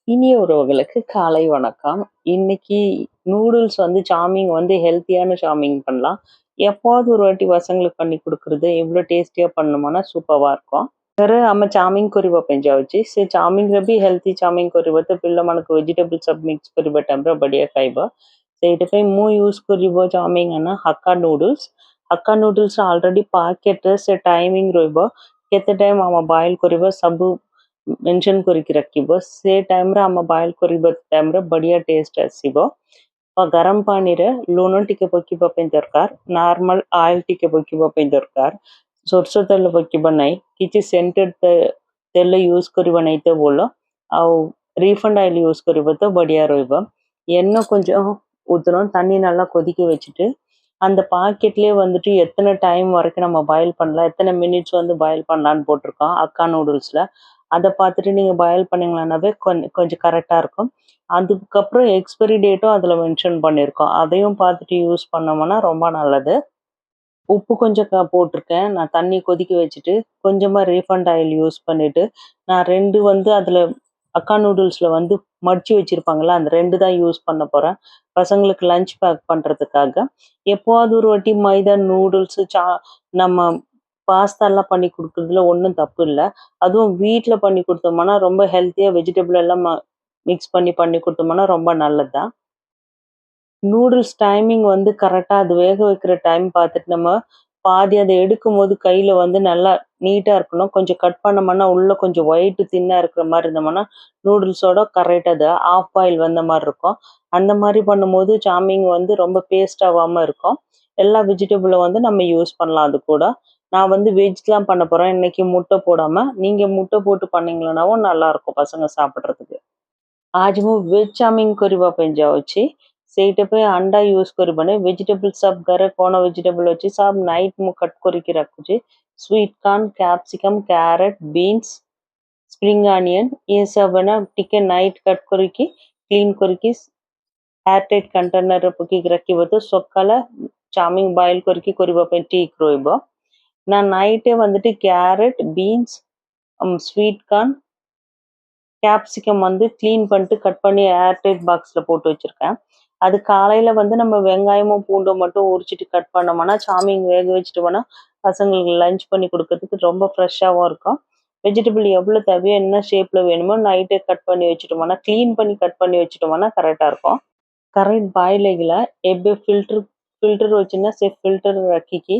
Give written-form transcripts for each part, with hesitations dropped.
இனிய உறவுகளுக்கு காலை வணக்கம். இன்னைக்கு நூடுல்ஸ் சாமிங் ஹெல்த்தியான சாமிங் பண்ணலாம். எப்போவாவது ஒரு வாட்டி பசங்களுக்கு பண்ணி குடுக்குறது எவ்வளோ టేస్టీగా பண்ணோమனா సూపర్‌గా இருக்கும். तर आम्ही चाउमिन କରିବା ପାଇଁ ଯାଉଛି। ସେ ଚାଉମିନରେ ବି ହେଲ୍ଥି ଚାଉମିନ କରିବ ତ ପିଲାମାନଙ୍କୁ ଭେଜିଟେବଲ ସବୁ ମିକ୍ସ କରିବା ଟାଇମରେ ବଢ଼ିଆ ଖାଇବ। ସେଇଥିପାଇଁ ମୁଁ ୟୁଜ୍ କରିବ chowmein Hakka noodles. Hakka noodles already ପ୍ୟାକେଟରେ ସେ ଟାଇମିଂ ରହିବ। କେତେ ଟାଇମ ଆମେ ବଏଲ କରିବ ସବୁ मेंशन କରିକି ରଖିବ। ସେ ଟାଇମରେ ଆମେ ବଏଲ କରିବା ଟାଇମରେ ବଢ଼ିଆ ଟେଷ୍ଟ ଆସିବ। ଗରମ ପାଣିରେ ଲୁଣ ଟିକେ ପକେଇବା ପାଇଁ ଦରକାର, ନର୍ମାଲ ଅଏଲ ଟିକେ ପକେଇବା ପାଇଁ ଦରକାର, ସୋରିଷ ତେଲ ପକେଇବା ନାହିଁ, କିଛି ସେଣ୍ଟେଡ ତେଲ யூஸ் କରିବ ନାହିଁ ତ ଭଲ, ଆଉ ரீஃபண்ட் ஆயில் யூஸ் କରିବ ତ ବଢ଼ିயா ରହିବ। எண்ணெய் கொஞ்சம் ஊற்றணும், தண்ணி நல்லா கொதிக்க வச்சுட்டு அந்த பாக்கெட்லேயே எத்தனை டைம் வரைக்கும் நம்ம பாயில் பண்ணலாம், எத்தனை மினிட்ஸ் பாயில் பண்ணலான்னு போட்டிருக்கோம் அக்கா நூடுல்ஸில்। அதை பார்த்துட்டு நீங்கள் பாயில் பண்ணிங்களானாவே கொஞ்சம் கரெக்டாக இருக்கும்। அதுக்கப்புறம் எக்ஸ்பைரி டேட்டும் அதில் மென்ஷன் பண்ணியிருக்கோம், அதையும் பார்த்துட்டு யூஸ் பண்ணோம்னா ரொம்ப நல்லது। உப்பு கொஞ்சம் போட்டிருக்கேன் நான் தண்ணி கொதிக்க வச்சுட்டு, கொஞ்சமாக ரீஃபண்ட் ஆயில் யூஸ் பண்ணிவிட்டு, நான் 2 அதில் அக்கா நூடுல்ஸில் மடித்து வச்சுருப்பாங்களா அந்த 2 தான் யூஸ் பண்ண போகிறேன் பசங்களுக்கு லஞ்ச் பேக் பண்ணுறதுக்காக। எப்போவாவது ஒரு வாட்டி மைதா நூடுல்ஸு நம்ம பாஸ்தாலாம் பண்ணி கொடுக்குறதுல ஒன்றும் தப்பு இல்லை। அதுவும் வீட்டில் பண்ணி கொடுத்தோம்னா ரொம்ப ஹெல்த்தியாக வெஜிடபிள் எல்லாம் மிக்ஸ் பண்ணி கொடுத்தோம்னா ரொம்ப நல்லது தான்। நூடுல்ஸ் டைமிங் கரெக்டாக அது வேக வைக்கிற டைம் பார்த்துட்டு நம்ம பாதி அதை எடுக்கும்போது கையில் நல்லா நீட்டாக இருக்கணும்। கொஞ்சம் கட் பண்ணோம்னா உள்ளே கொஞ்சம் ஒயிட்டு தின்னாக இருக்கிற மாதிரி இருந்தோம்னா நூடுல்ஸோட கரெக்டாக அது ஆஃப் பாயில் வந்த மாதிரி இருக்கும்। அந்த மாதிரி பண்ணும்போது சாமிங் ரொம்ப பேஸ்ட் ஆகாமல் இருக்கும்। எல்லா வெஜிடபிளும் நம்ம யூஸ் பண்ணலாம் அது கூட। நான் வெஜ்லாம் பண்ண போகிறேன் இன்னைக்கு, முட்டை போடாமல்। நீங்கள் முட்டை போட்டு பண்ணிங்கன்னாவும் நல்லாயிருக்கும் பசங்க சாப்பிட்றதுக்கு। आज ମୁଁ ଭେଜ୍ ଚାଉମିନ କରିବା ପାଇଁ ଯାଉଛି। ସେଇଟା ପାଇଁ ଅଣ୍ଡା ୟୁଜ୍ କରିବନି। ଭେଜିଟେବଲ ସବୁ ଘରେ କ'ଣ ଭେଜିଟେବଲ ଅଛି ସବୁ ନାଇଟ୍ ମୁଁ କଟ୍ କରିକି ରଖୁଛି। ସ୍ୱିଟ୍ କର୍ଣ୍ଣ, କ୍ୟାପ୍ସିକମ୍, କ୍ୟାରେଟ୍, ବିନ୍ସ, ସ୍ପ୍ରିଙ୍ଗ ଅନିୟନ ये सब ଟିକେ ନାଇଟ୍ କଟ୍ କରିକି କ୍ଲିନ୍ କରିକି ଏୟାରଟାଇଟ୍ କଣ୍ଟେନରରେ ପକେଇକି ରଖିବ ତ ସକାଳେ ଚାଉମିନ ବଏଲ୍ କରିକି କରିବା ପାଇଁ ଠିକ୍ ରହିବ। நான் நைட்டே carrot, beans, sweet corn, capsicum clean பண்ணிட்டு கட் பண்ணி ஏர்டைட் பாக்ஸில் போட்டு வச்சுருக்கேன்। அது காலையில் நம்ம வெங்காயமும் பூண்டும் மட்டும் உரிச்சிட்டு கட் பண்ணோம்னா சாமிங் வேக வச்சுட்டோம்னா பசங்களுக்கு லஞ்ச் பண்ணி கொடுக்கறதுக்கு ரொம்ப ஃப்ரெஷ்ஷாகவும் இருக்கும்। வெஜிடபிள் எவ்வளோ தேவையோ என்ன ஷேப்பில் வேணுமோ நைட்டே கட் பண்ணி வச்சுட்டோம்னா க்ளீன் பண்ணி கட் பண்ணி வச்சுட்டோம்னா கரெக்டாக இருக்கும்। करेंट बॉयल ହେଇଗଲା। ଏବେ ଫିଲ୍ଟର ଅଛି ନା ସେ ଫିଲ୍ଟର ରଖିକି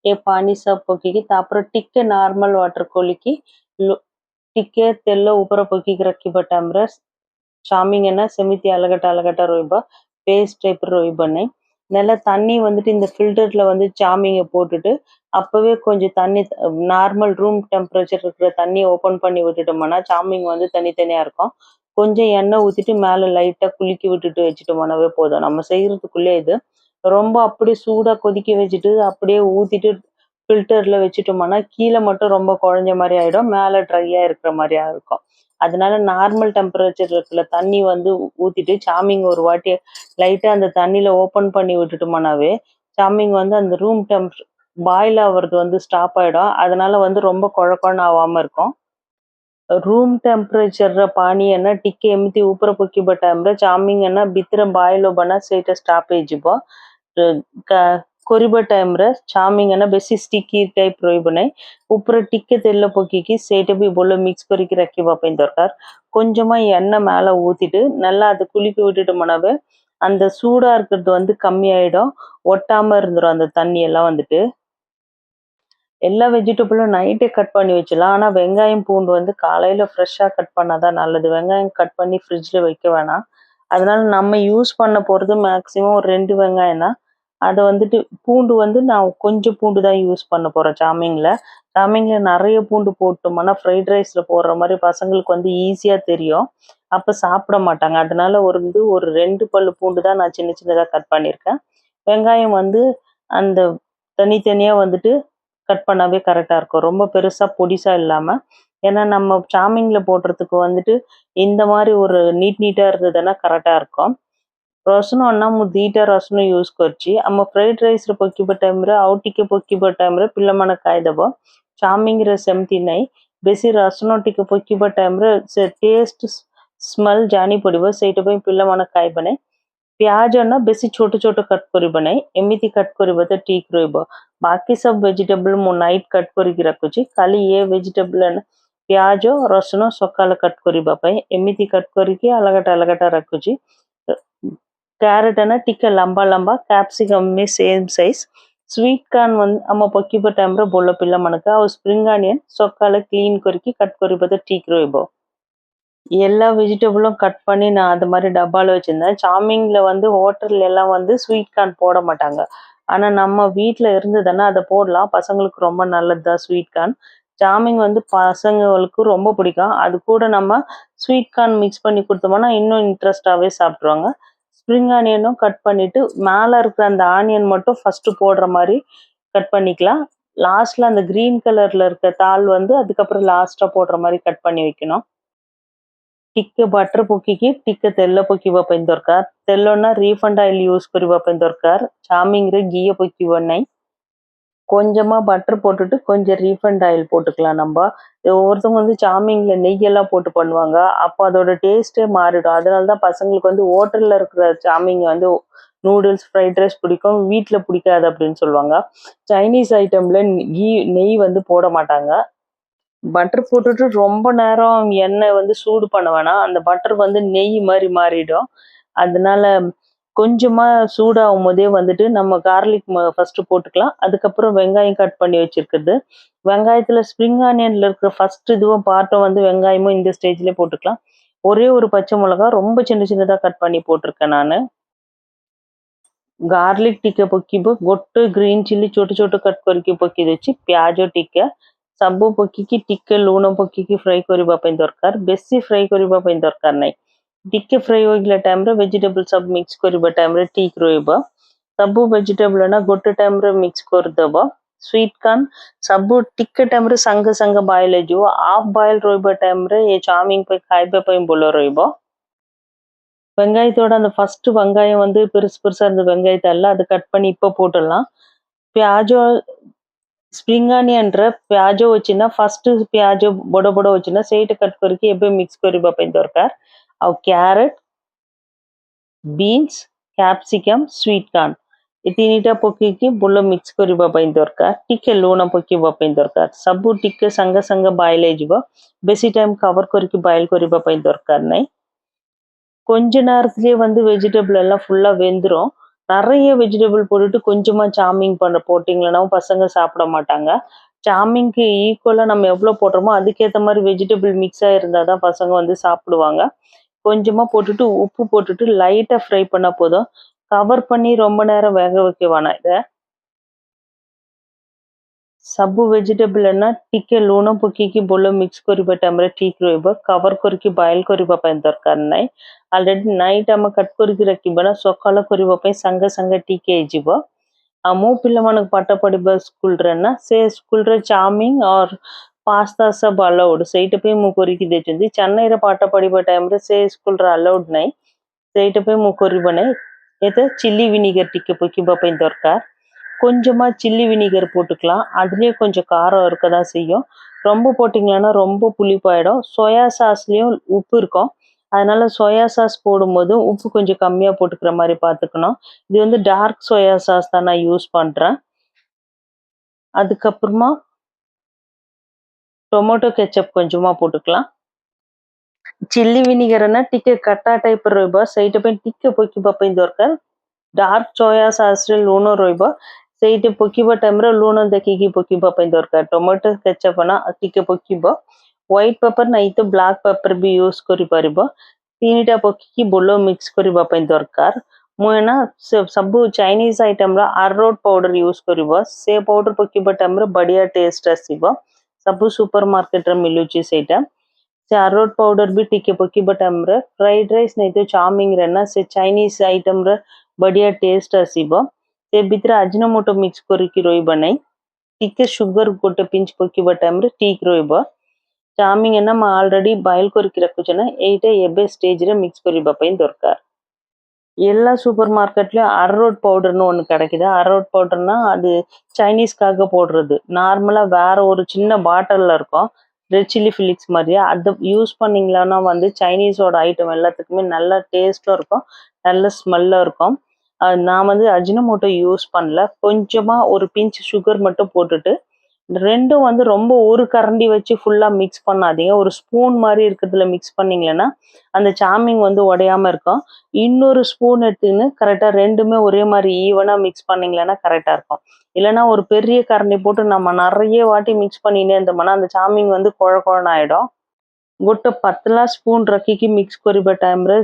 ଏ ପାଣି ସବୁ ପକେଇକି ତାପରେ ଟିକେ ନର୍ମାଲ ୱାଟର ଖୋଲିକି ଟିକେ ତେଲ ଉପରେ ପକେଇକି ରଖିବା ଟାଇମରେ ଚାଉମିନ ସେମିତି அலகட்ட ରହିବ, பேஸ்ட் டைப் ରହିବ ନାହିଁ। நல்லா தண்ணி இந்த ஃபில்டரில் சாமிங்கை போட்டுட்டு அப்போவே கொஞ்சம் தண்ணி நார்மல் ரூம் டெம்பரேச்சர் இருக்கிற தண்ணியை ஓப்பன் பண்ணி விட்டுட்டோம்னா சாமிங் தனித்தனியாக இருக்கும்। கொஞ்சம் எண்ணெய் ஊற்றிட்டு மேலே லைட்டாக குலுக்கி விட்டுட்டு வச்சுட்டோம்னாவே போதும்। நம்ம செய்கிறதுக்குள்ளே இது ரொம்ப அப்படியே சூடாக கொதிக்க வச்சுட்டு அப்படியே ஊற்றிட்டு ஃபில்டரில் வச்சுட்டோம்னா கீழே மட்டும் ரொம்ப குழஞ்ச மாதிரி ஆகிடும், மேலே ட்ரையாக இருக்கிற மாதிரியா இருக்கும்। அதனால நார்மல் டெம்பரேச்சர் இருக்கிற தண்ணி ஊற்றிட்டு சாமிங் ஒரு வாட்டி லைட்டாக அந்த தண்ணியில் ஓப்பன் பண்ணி விட்டுட்டோம்னாவே சாமிங் அந்த ரூம் பாயில் ஆகிறது ஸ்டாப் ஆகிடும்। அதனால ரொம்ப குழக்கொன்னு ஆகாமல் இருக்கும்। रूम टेम्परेचर पानी टिके एमती ऊपर पकेबा टाइम रे चाउमिन भितर बॉयल बना सेटा स्टॉप ହେଇଯିବ। କରିବା टाइम रे चाउमिन बेसी स्टिकी टाइप ରହିବ ନାହିଁ। ऊपर टिके तेल पकेकी सेटा भी बोलो मिक्स करके रखिबा ପାଇଁ दरकार। கொஞ்சமா எண்ணெய் மேல ஊத்திட்டு நல்லா அது குளிக்க விட்டுட்டோம்னாவே அந்த சூடா இருக்கிறது கம்மி ஆயிடும், ஒட்டாம இருந்துரும் அந்த தண்ணி எல்லாம் எல்லா வெஜிடபிளும் நைட்டே கட் பண்ணி வச்சிடலாம்। ஆனால் வெங்காயம் பூண்டு காலையில் ஃப்ரெஷ்ஷாக கட் பண்ணால் தான் நல்லது। வெங்காயம் கட் பண்ணி ஃப்ரிட்ஜில் வைக்க வேணாம்। அதனால நம்ம யூஸ் பண்ண போகிறது மேக்ஸிமம் ஒரு 2 வெங்காயம் தான்। அதை பூண்டு நான் கொஞ்சம் பூண்டு தான் யூஸ் பண்ண போகிறேன் சாமிங்கில் நிறைய பூண்டு போட்டோம்னா ஃப்ரைட் ரைஸில் போடுற மாதிரி பசங்களுக்கு ஈஸியாக தெரியும், அப்போ சாப்பிட மாட்டாங்க। அதனால ஒரு 2 பல்லு பூண்டு தான் நான் சின்ன சின்னதாக கட் பண்ணியிருக்கேன்। வெங்காயம் அந்த தனித்தனியாக கட் பண்ணாவே கரெக்டாக இருக்கும், ரொம்ப பெருசாக பொடிசாக இல்லாமல்। ஏன்னா நம்ம சாமிங்கில் போடுறதுக்கு இந்த மாதிரி ஒரு நீட்டாக இருந்ததுன்னா கரெக்டாக இருக்கும்। ରସୁଣ ମୁଁ 2ଟା ରସୁଣ ୟୁଜ୍ କରିଛି। ଆମ ଫ୍ରାଇଡ୍ ରାଇସ୍ରେ ପକେଇବା ଟାଇମ୍ରେ ଆଉ ଟିକେ ପକେଇବା ଟାଇମ୍ରେ ପିଲାମାନେ ଖାଇଦେବ। ଚାଉମିନରେ ସେମିତି ନାହିଁ, ବେଶୀ ରସୁଣ ଟିକେ ପକେଇବା ଟାଇମ୍ରେ ସେ ଟେଷ୍ଟ स्मेल जानी पड़िବ ସେଇଟା ପାଇଁ ପିଲାମାନେ ଖାଇବେ ନାହିଁ। ପିଆଜ ନା ବେଶୀ ଛୋଟ ଛୋଟ କଟ୍ କରିବେ ନାହିଁ, ଏମିତି କଟ୍ କରିବ ତ ଠିକ ରହିବ। ବାକି ସବୁ ଭେଜିଟେବଲ ମୁଁ ନାଇଟ୍ କଟ୍ କରିକି ରଖୁଛି, ଖାଲି ଏ ଭେଜିଟେବଲ ନା ପିଆଜ ରସୁଣ ସକାଳେ କଟ୍ କରିବା ପାଇଁ ଏମିତି କଟ୍ କରିକି ଅଲଗାଟା ରଖୁଛି। ಕ್ಯಾರೆಟ್ ಅನ್ನ ಟಿಕ್ಕೆ ಲಂಬ ಲಂಬ capsicum same size sweet corn ଆମ ପକିବା ଟାଇମରେ ଭଲ ପିଲାମାନଙ୍କ ଆଉ ସ୍ପ୍ରିଙ୍ଗ ଆନିୟନ ସକାଳେ କ୍లీன் କରିକି கட் କରିବ ଠିକ ରହିବ। எல்லா வெஜிடபிளும் கட் பண்ணி நான் அது மாதிரி டப்பால வச்சிருந்தேன். சாமிங்ல ஹோட்டல்ல எல்லாம் ஸ்வீட் கார்ன் போட மாட்டாங்க. ஆனா நம்ம வீட்ல இருந்ததுன்னா அதை போடலாம். பசங்களுக்கு ரொம்ப நல்லதுதான் ஸ்வீட் கார்ன். சாமிங் பசங்களுக்கு ரொம்ப பிடிக்கும். அது கூட நம்ம ஸ்வீட் கார்ன் மிக்ஸ் பண்ணி கொடுத்தோம்னா இன்னும் இன்ட்ரெஸ்டாவே சாப்பிடுவாங்க. ஸ்ப்ரிங் ஆனியனும் கட் பண்ணிட்டு மேல இருக்கிற அந்த ஆனியன் மட்டும் ஃபர்ஸ்ட் போடுற மாதிரி கட் பண்ணிக்கலாம். லாஸ்ட்ல அந்த கிரீன் கலர்ல இருக்க தாள் அதுக்கப்புறம் லாஸ்டா போடுற மாதிரி கட் பண்ணி வைக்கணும்। ଟିକେ ବଟର ପକେଇକି ଟିକେ ତେଲ ପକେଇବା ପାଇଁ ଦରକାର। ତେଲ ନା ରିଫାଇଣ୍ଡ ଅଏଲ யூஸ் କରିବା ପାଇଁ ଦରକାର। சாமிங்ରେ கீய பக்கிவ ନାହିଁ। கொஞ்சமா பட்டர் போட்டுட்டு கொஞ்சம் ரீஃபைண்ட் ஆயில் போட்டுக்கலாம் நம்ம। ஒவ்வொருத்தவங்க சாமிங்ல நெய்யெல்லாம் போட்டு பண்ணுவாங்க, அப்போ அதோட டேஸ்டே மாறிடும்। அதனால தான் பசங்களுக்கு ஹோட்டல்ல இருக்கிற சாமிங் நூடுல்ஸ் ஃப்ரைட் ரைஸ் பிடிக்கும், வீட்டுல பிடிக்காது அப்படின்னு சொல்லுவாங்க। சைனீஸ் ஐட்டம்ல நெய் போட மாட்டாங்க। பட்டர் போட்டுட்டு ரொம்ப நேரம் எண்ணெய் சூடு பண்ண வேணாம், அந்த பட்டர் நெய் மாதிரி மாறிடும்। அதனால கொஞ்சமா சூடாகும் போதே நம்ம கார்லிக் ஃபர்ஸ்ட் போட்டுக்கலாம்। அதுக்கப்புறம் வெங்காயம் கட் பண்ணி வச்சிருக்கிறது, வெங்காயத்துல ஸ்ப்ரிங் ஆனியன்ல இருக்கிற ஃபர்ஸ்ட் இதுவும் பார்ட்டும் வெங்காயமும் இந்த ஸ்டேஜ்ல போட்டுக்கலாம்। ஒரே ஒரு பச்சை மிளகாய் ரொம்ப சின்ன சின்னதா கட் பண்ணி போட்டிருக்கேன் நானு। गार्लिक टिक्के पकिब गोटे ग्रीन चिली छोट छोट कट करके पकी देछि। प्याज टिक्के सबु पकिकी टिक्के लूण पकिकी फ्राई करबा पई दरकार, बेसी फ्राई करबा पई दरकार नै। टिक्के फ्राई होइला टाइम रे वेजिटेबल सब मिक्स करबा टाइम रे ठीक रहइबो। सबु वेजिटेबल ना गोटे टाइम रे मिक्स कर देबो। स्वीट कॉर्न सबु टिक्के टाइम रे संग संग बॉयल जो हाफ बॉयल रहइबा टाइम रे ये चाउमीन पे खाइबा पई बोलो रहइबो। வெங்காயத்தோட அந்த ஃபர்ஸ்ட் வெங்காயம் பெருசு பெருசா இருந்த வெங்காயத்தை எல்லாம் அதை கட் பண்ணி இப்போ போட்டுடலாம்। प्याजो स्प्रिंग आनियन रे प्याजो वचिना फर्स्ट प्याजो बड़ बड़ वचिना सेट कट करके एबे मिक्स करबा पई दरकार। आ carrot beans capsicum sweet corn ए तीनटा पकेकी बोलो मिक्स करबा पई दरकार। टिके लूण पकेबा पई दरकार। सब टिके संग संग बॉयल हे जिवो, बेसी टाइम कवर करके बॉयल करबा पई दरकार नै। கொஞ்ச நேரத்திலேயே வெஜிடபிள் எல்லாம் ஃபுல்லா வெந்துரும்। நிறைய வெஜிடபிள் போட்டுட்டு கொஞ்சமா சாமிங் போட்டிங்கன்னா பசங்க சாப்பிட மாட்டாங்க। சாமிங்க்கு ஈக்குவலா நம்ம எவ்வளவு போடுறோமோ அதுக்கேற்ற மாதிரி வெஜிடபிள் மிக்ஸ் ஆயிருந்தாதான் பசங்க சாப்பிடுவாங்க। கொஞ்சமா போட்டுட்டு உப்பு போட்டுட்டு லைட்டா ஃப்ரை பண்ணா போதும், கவர் பண்ணி ரொம்ப நேரம் வேக வைக்க வேணாம் இதை। ସବୁ ଭେଜିଟେବଲ ନା ଟିକେ ଲୁଣ ପକେଇକି ଭଲ ମିକ୍ସ କରିବା ଟାଇମରେ ଠିକ ରହିବ। କଭର କରିକି ବଏଲ କରିବା ପାଇଁ ଦରକାର ନାହିଁ। ଅଲରେଡି ନାଇଟ୍ ଆମେ କଟ୍ କରିକି ରଖିବା ନା ସକାଳ କରିବା ପାଇଁ ସାଙ୍ଗେ ସାଙ୍ଗେ ଠିକ ହେଇଯିବ। ଆଉ ମୋ ପିଲାମାନଙ୍କୁ ପାଠ ପଢିବା ସ୍କୁଲରେ ନା ସେ ସ୍କୁଲରେ ଚାଉମିନ और ପାସ୍ତା ସବୁ ଆଲାଉଡ, ସେଇଟା ପାଇଁ ମୁଁ କରିକି ଦେଇଛନ୍ତି। ଚେନ୍ନାଇରେ ପାଠ ପଢିବା ଟାଇମରେ ସେ ସ୍କୁଲରେ ଆଲାଉଡ ନାହିଁ, ସେଇଟା ପାଇଁ ମୁଁ କରିବ ନାହିଁ। ଏତେ ଚିଲି ଭିନିଗର ଟିକେ ପକେଇବା ପାଇଁ ଦରକାର। கொஞ்சமா சில்லி வினிகர் போட்டுக்கலாம், அதுலயே கொஞ்சம் காரம் இருக்கதான் செய்யும்। ரொம்ப போட்டிங்கன்னா ரொம்ப புளிப்பாயிடும்। சோயா சாஸ்லயும் உப்பு இருக்கும், அதனால சோயா சாஸ் போடும்போது உப்பு கொஞ்சம் கம்மியா போட்டுக்கிற மாதிரி பார்த்துக்கணும்। இது டார்க் சோயா சாஸ் தான் நான் யூஸ் பண்றேன்। அதுக்கப்புறமா டொமேட்டோ கெச்சப் கொஞ்சமா போட்டுக்கலாம்। चिल्ली विनेगर ना टिके खट्टा टाइप रहइबो, ସେଇଟା ପାଇଁ ଟିକେ ପକେଇବା ପାଇଁ ଦରକାର। डार्क सोया सॉस रे लूण रहइबो, ସେଇଟା ପକେଇବା ଟାଇମରେ ଲୁଣ ଦେଖିକି ପକେଇବା ପାଇଁ ଦରକାର। ଟମାଟୋ କେଚପ ନା ଟିକେ ପକେଇବ। ହ୍ୱାଇଟ୍ ପେପର ନାହିଁ ତ ବ୍ଲାକ୍ ପେପର ବି ୟୁଜ କରିପାରିବ। ତିନିଟା ପକେଇକି ଭଲ ମିକ୍ସ କରିବା ପାଇଁ ଦରକାର। ମୁଁ ନା ସବୁ ଚାଇନିଜ ଆଇଟମର ଆରାରୋଟ ପାଉଡର ୟୁଜ କରିବ, ସେ ପାଉଡର ପକେଇବା ଟାଇମରେ ବଢିଆ ଟେଷ୍ଟ ଆସିବ। ସବୁ ସୁପର ମାର୍କେଟରେ ମିଳୁଛି ସେଇଟା। से अरारोट पाउडर भी टिके पकेଇବା टाइमरे फ्राइड राइस नहीं तो चाउमीन रे ना से चाइनीज आइटम रे बढ़िया टेस्ट आसीबो। से भीतर अजिनोमोटो मिक्स करके रहइबो नहीं, टिके शुगर गोटे पिंच पकेଇବା टाइमरे ठीक रहइबो। चाउमीन ना मैं ऑलरेडी बॉयल करके रखुछ ना, एटा एबे स्टेज रे मिक्स करबा पई दरकार। எல்லா சூப்பர் மார்க்கெட்லயும் அரரோட் பவுடர்னு ஒன்று கிடைக்குது। அரரோட் பவுடர்னா அது சைனீஸ்க்காக போடுறது, நார்மலா வேற ஒரு சின்ன பாட்டில்ல இருக்கும், ரெட் சில்லி ஃபிலிக்ஸ் மாதிரியே அதை யூஸ் பண்ணிங்களான்னா வந்து சைனீஸோட ஐட்டம் எல்லாத்துக்குமே நல்ல டேஸ்ட்டும் இருக்கும், நல்ல ஸ்மெல்லும் இருக்கும். நான் வந்து அஜினமோட்டோ யூஸ் பண்ணல. கொஞ்சமாக ஒரு பிஞ்ச் சுகர் மட்டும் போட்டுட்டு ரெண்டும் வந்து ரொம்ப ஒரு கரண்டி வச்சு ஃபுல்லாக மிக்ஸ் பண்ணாதீங்க. ஒரு ஸ்பூன் மாதிரி இருக்கிறதுல மிக்ஸ் பண்ணிங்களேன்னா அந்த சாமிங் வந்து உடையாமல் இருக்கும். இன்னொரு ஸ்பூன் எடுத்துன்னு கரெக்டாக ரெண்டுமே ஒரே மாதிரி ஈவனாக மிக்ஸ் பண்ணிங்களேன்னா கரெக்டாக இருக்கும். இல்லைன்னா ஒரு பெரிய கரண்டி போட்டு நம்ம நிறைய வாட்டி மிக்ஸ் பண்ணினே இருந்தோம்னா அந்த சாமிங் வந்து குழ குழன்னு ஆகிடும். ଗୋଟେ ପତଳା ସ୍ପୁନ୍ ରଖିକି ମିକ୍ସ କରିବା ଟାଇମ୍ରେ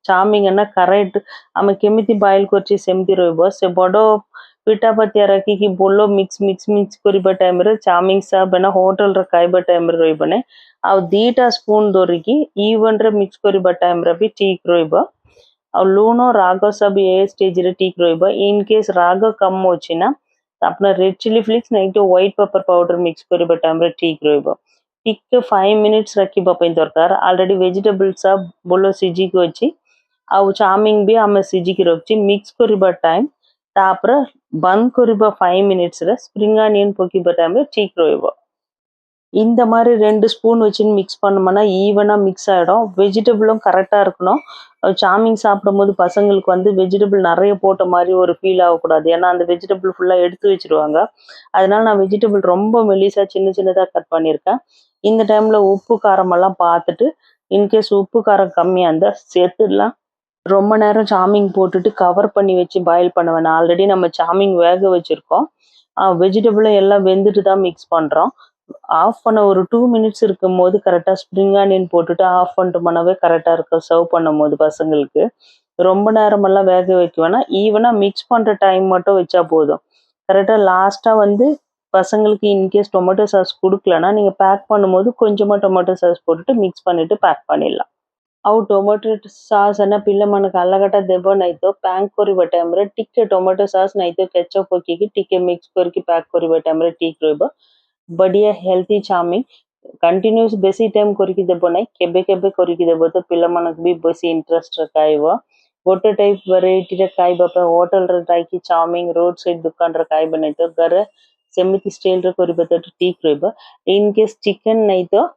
ଚାଉମିନ କରେକ୍ଟ ଆମେ କେମିତି ବଏଲ୍ କରୁଛେ ସେମିତି ରହିବ। ସେ ବଡ଼ ପିଠା ପାତିଆ ରଖିକି ବୋଲ ମିକ୍ସ କରିବା ଟାଇମ୍ରେ ଚାଉମିନ ସାର୍ଭ ନା ହୋଟେଲରେ ଖାଇବା ଟାଇମ୍ରେ ରହିବନି। ଆଉ 2ଟା ସ୍ପୁନ୍ ଧରିକି ଇଭେନ୍ରେ ମିକ୍ସ କରିବା ଟାଇମ୍ରେ ବି ଠିକ୍ ରହିବ। ଆଉ ଲୁଣ ରାଗ ସବୁ ଏ ଷ୍ଟେଜ୍ରେ ଠିକ୍ ରହିବ। ଇନ୍ କେସ୍ ରାଗ କମ୍ ଅଛି ନା ଆପଣ ରେଡ୍ ଚିଲି ଫ୍ଲେକ୍ସ ନାଇଁ ତ ହ୍ୱାଇଟ୍ ପେପର ପାଉଡର ମିକ୍ସ କରିବା ଟାଇମ୍ରେ ଠିକ୍ ରହିବ। ଟିକେ 5 ମିନିଟ୍ସ ରଖିବା ପାଇଁ ଦରକାର। ଅଲରେଡ଼ି ଭେଜିଟେବଲ୍ସ ଭଲ ସିଝିକି ଅଛି, ଆଉ ଚାଉମିନ ବି ଆମେ ସିଝିକି ରଖିଛି। ମିକ୍ସ କରିବା ଟାଇମ୍ ତାପରେ ବନ୍ଦ କରିବା 5 ମିନିଟ୍ସରେ ସ୍ପ୍ରିଙ୍ଗ ଆନିயன் ପକେଇବା ଟାଇମ୍ରେ ଠିକ୍ ରହିବ। இந்த மாதிரி 2 ஸ்பூன் வச்சுன்னு மிக்ஸ் பண்ணோம்னா ஈவனாக மிக்ஸ் ஆகிடும்। வெஜிடபிளும் கரெக்டாக இருக்கணும்। சாமிங் சாப்பிடும்போது பசங்களுக்கு வந்து வெஜிடபிள் நிறைய போட்ட மாதிரி ஒரு ஃபீல் ஆகக்கூடாது, ஏன்னா அந்த வெஜிடபிள் ஃபுல்லாக எடுத்து வச்சிருவாங்க। அதனால நான் வெஜிடபிள் ரொம்ப மெலிசாக சின்னதாக கட் பண்ணியிருக்கேன்। இந்த டைமில் உப்பு காரமெல்லாம் பார்த்துட்டு இன்கேஸ் உப்பு காரம் கம்மியாக இருந்தால் சேர்த்துடலாம்। ரொம்ப நேரம் சாமிங் போட்டுட்டு கவர் பண்ணி வச்சு பாயில் பண்ண வேணாம், ஆல்ரெடி நம்ம சாமிங் வேக வச்சுருக்கோம்। வெஜிடபிளும் எல்லாம் வெந்துட்டு தான் மிக்ஸ் பண்ணுறோம்। ஆஃப் பண்ண ஒரு 2 மினிட்ஸ் இருக்கும்போது கரெக்டாக ஸ்ப்ரிங் ஆனியன் போட்டுட்டு ஆஃப் பண்ணிட்டோம்னாவே கரெக்டாக இருக்கும் சர்வ் பண்ணும்போது பசங்களுக்கு। ரொம்ப நேரமெல்லாம் வேக வைக்க வேணாம், ஈவனாக மிக்ஸ் பண்ணுற டைம் மட்டும் வச்சா போதும்। கரெக்டாக லாஸ்ட்டாக வந்து பசங்களுக்கு இன்கேஸ் டொமேட்டோ சாஸ் கொடுக்கலன்னா நீங்கள் பேக் பண்ணும்போது கொஞ்சமாக டொமேட்டோ சாஸ் போட்டுட்டு மிக்ஸ் பண்ணிவிட்டு பேக் பண்ணிடலாம்। ଆଉ ଟମାଟୋ ସସ୍ ନା ପିଲାମାନଙ୍କୁ ଆଲଗାଟା ଦେବ ନାହିଁ ତ ପ୍ୟାକ୍ କରିବା ଟାଇମ୍ରେ ଟିକେ ଟମାଟୋ ସସ୍ ନାହିଁ ତ କେଚପ୍ ପକେଇକି ଟିକେ ମିକ୍ସ କରିକି ପ୍ୟାକ୍ କରିବା ଟାଇମ୍ରେ ଠିକ୍ ରହିବ। ବଢ଼ିଆ ହେଲ୍ଦି ଚାଉମିନ କଣ୍ଟିନ୍ୟୁସ୍ ବେଶୀ ଟାଇମ୍ କରିକି ଦେବ ନାହିଁ, କେବେ କେବେ କରିକି ଦେବ ତ ପିଲାମାନଙ୍କୁ ବି ବେଶୀ ଇଣ୍ଟରେଷ୍ଟରେ ଖାଇବ। ଗୋଟେ ଟାଇପ୍ ଭେରାଇଟିରେ ଖାଇବା ପାଇଁ ହୋଟେଲରେ ଯାଇକି ଚାଉମିନ ରୋଡ୍ ସାଇଡ୍ ଦୋକାନରେ ଖାଇବ ନାହିଁ ତ ଘରେ ସେମିତି ଷ୍ଟାଇଲ୍ରେ କରିବା ତ ଠିକ୍ ରହିବ। ଇନ୍ କେସ୍ ଚିକେନ୍ ନାହିଁ ତ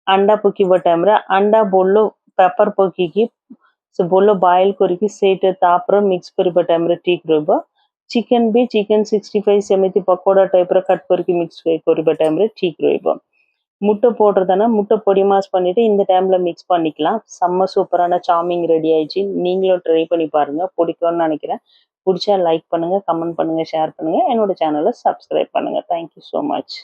अंडा पकेଇବା ଟାଇମ୍ରେ अंडा बोल पेपर पकेଇକି ସେ ବୋଲ ବଏଲ୍ କରିକି ସେଇଟା ତାପରେ ମିକ୍ସ କରିବା ଟାଇମ୍ରେ ଠିକ୍ ରହିବ। ଚିକେନ୍ ବି ଚିକେନ୍ 65 ସେମିତି ପକୋଡ଼ା டைப்ல கட் କରିକି மிக்ஸ் କରିବା டைம்ல ଠିକ୍ ରହିବ। முட்டை போடுறதுனா முட்டை பொடி மாஸ் பண்ணிட்டு இந்த டைம்ல மிக்ஸ் பண்ணிக்கலாம்। செம்ம சூப்பரான சாமிங் ரெடி ஆயிடுச்சு, நீங்களும் ட்ரை பண்ணி பாருங்க, பிடிக்கும்னு நினைக்கிறேன்। பிடிச்சா லைக் பண்ணுங்க, கமெண்ட் பண்ணுங்க, ஷேர் பண்ணுங்க, என்னோட சேனலை சப்ஸ்கிரைப் பண்ணுங்க। Thank you so much.